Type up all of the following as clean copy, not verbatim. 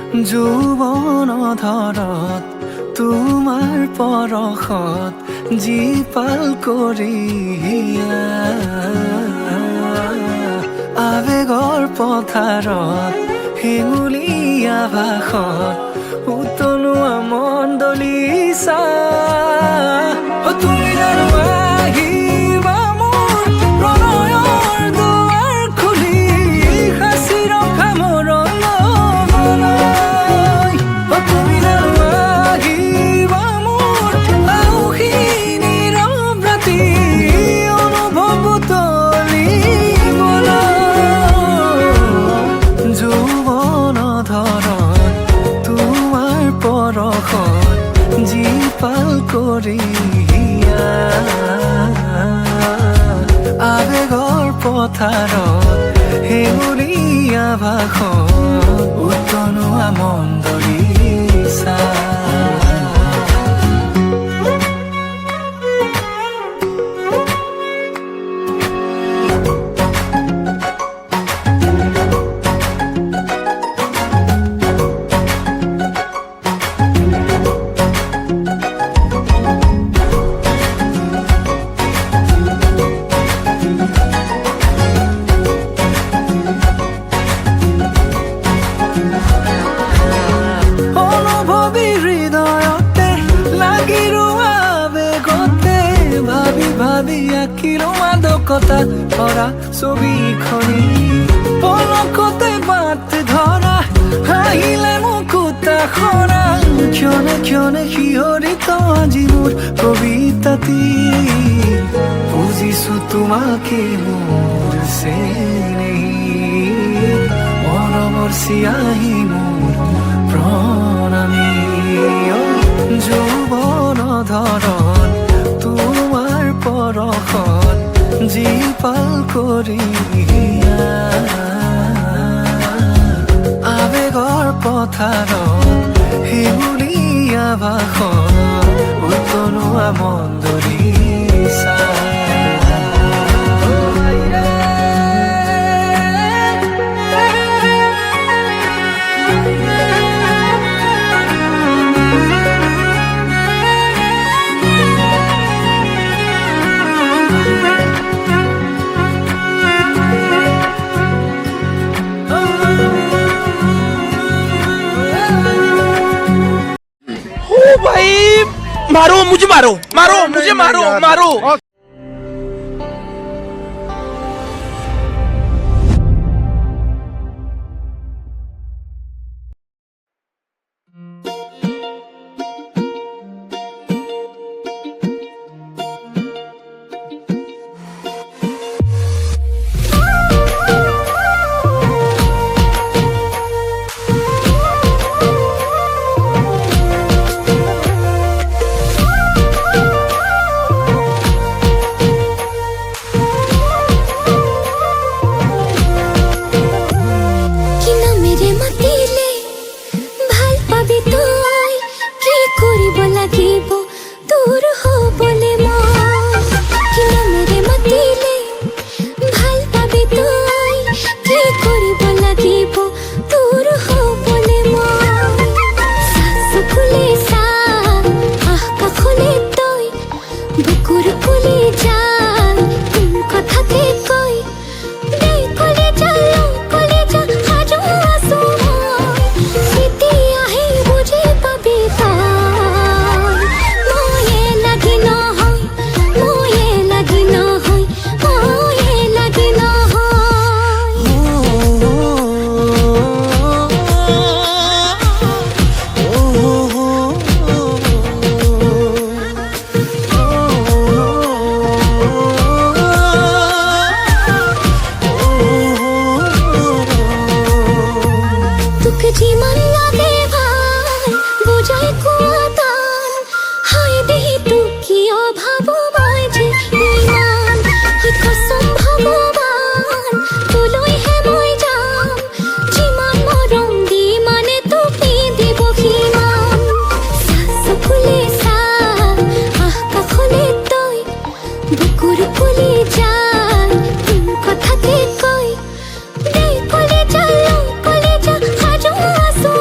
যৌৱন ধৰত তোমাৰ পৰশত জীপাল কৰি আবেগৰ পথাৰত শিঙুলীয়া ভাষত উতলোৱা মন দলিছা তুমি জানো আহিবা মোৰ প্ৰণয়ৰ দুৱাৰ খুলি সাঁচি ৰখা মোৰ লগলৈ তুমি জানো আহিবা মোৰ আউসী নীৰৱ ৰাতি অনুভৱ তুলিবলৈ যৌৱন ধৰত তোমাৰ পৰশত জীপাল কৰি আবেগৰ পথাৰত শিঙুলীয়া ভাষত উতলোৱা মন দলিছা কথা ভৰা ছবিখনি পলকতে বাট ধৰা হাহিলে মুকুতা খৰা ক্ষণে ক্ষণে শিহৰিত আজি মোৰ কবিতাটি বুজিছো তোমাকে মোৰ চেনেহি মৰমৰ চিয়াহী মোৰ প্ৰণামী যৌৱন ধৰণ তোমাৰ পৰশত জীপাল কৰি আবেগৰ পথাৰত শিঙুলীয়া ভাষত উতলোৱা মন দলিছা भाई मारो मुझे मारो मारो मुझे मारो मारो কথা কে কই, কলে যা, সাজো আসো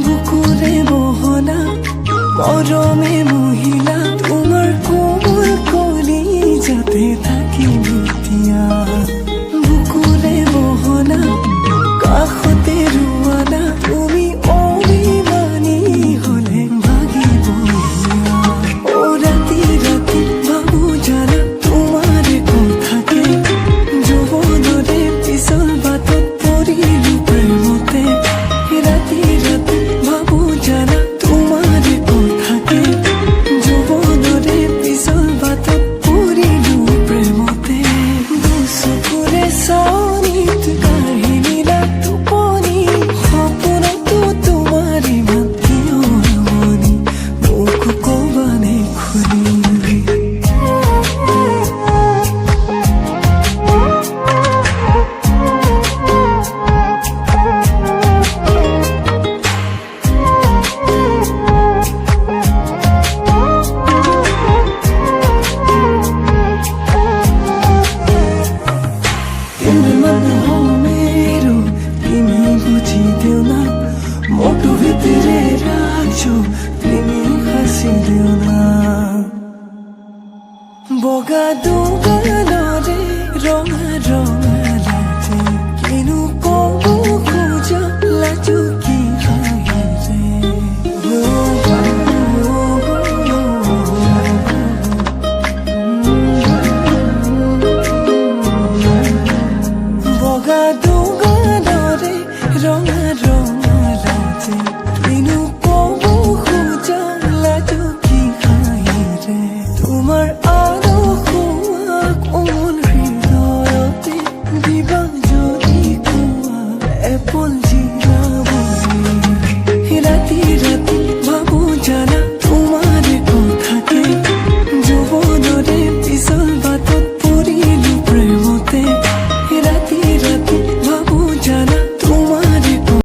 বুকুরে মোহনা মরমে মহিলা তোমার কোমল কলি যাতে থাকি মিতিয়া বুকুরে মোহনা কাষতে ৰুৱানা তুমি অভিমানী হলে ভাগিব ও ৰাতি ৰাতি ভাবো জানা তোমাৰ কথাকে যৌৱনৰে পিছল বাটত পৰিলো প্ৰেমতে ৰাতি ৰাতি ভাবো জানা তোমাৰ কথাকে যৌৱনৰে পিছল বাটত পৰিলো প্ৰেমতে দুচকুৰে চাৱনিত কাহিনী না টোপনি সপোনতো তোমাৰ মাতি অৰমনি মোক কবানে খুলি मन हो मेरो तिमी बुझिदेऊ न मोटो भित्रै राख्छु तिमी हाँसिदेऊ न बगा दोगानरे रङा रङा लाजे किनु कबु खोज लाजु कि বগা দোগানরে রঙা রঙা লাজে কিনু কবু খোঁজা লাজু কি হাইরে তোমার আলো খোয়া কোমল হৃদয়তে দিবা যদি কোয়া এপল জিরাবি রাতি রাতি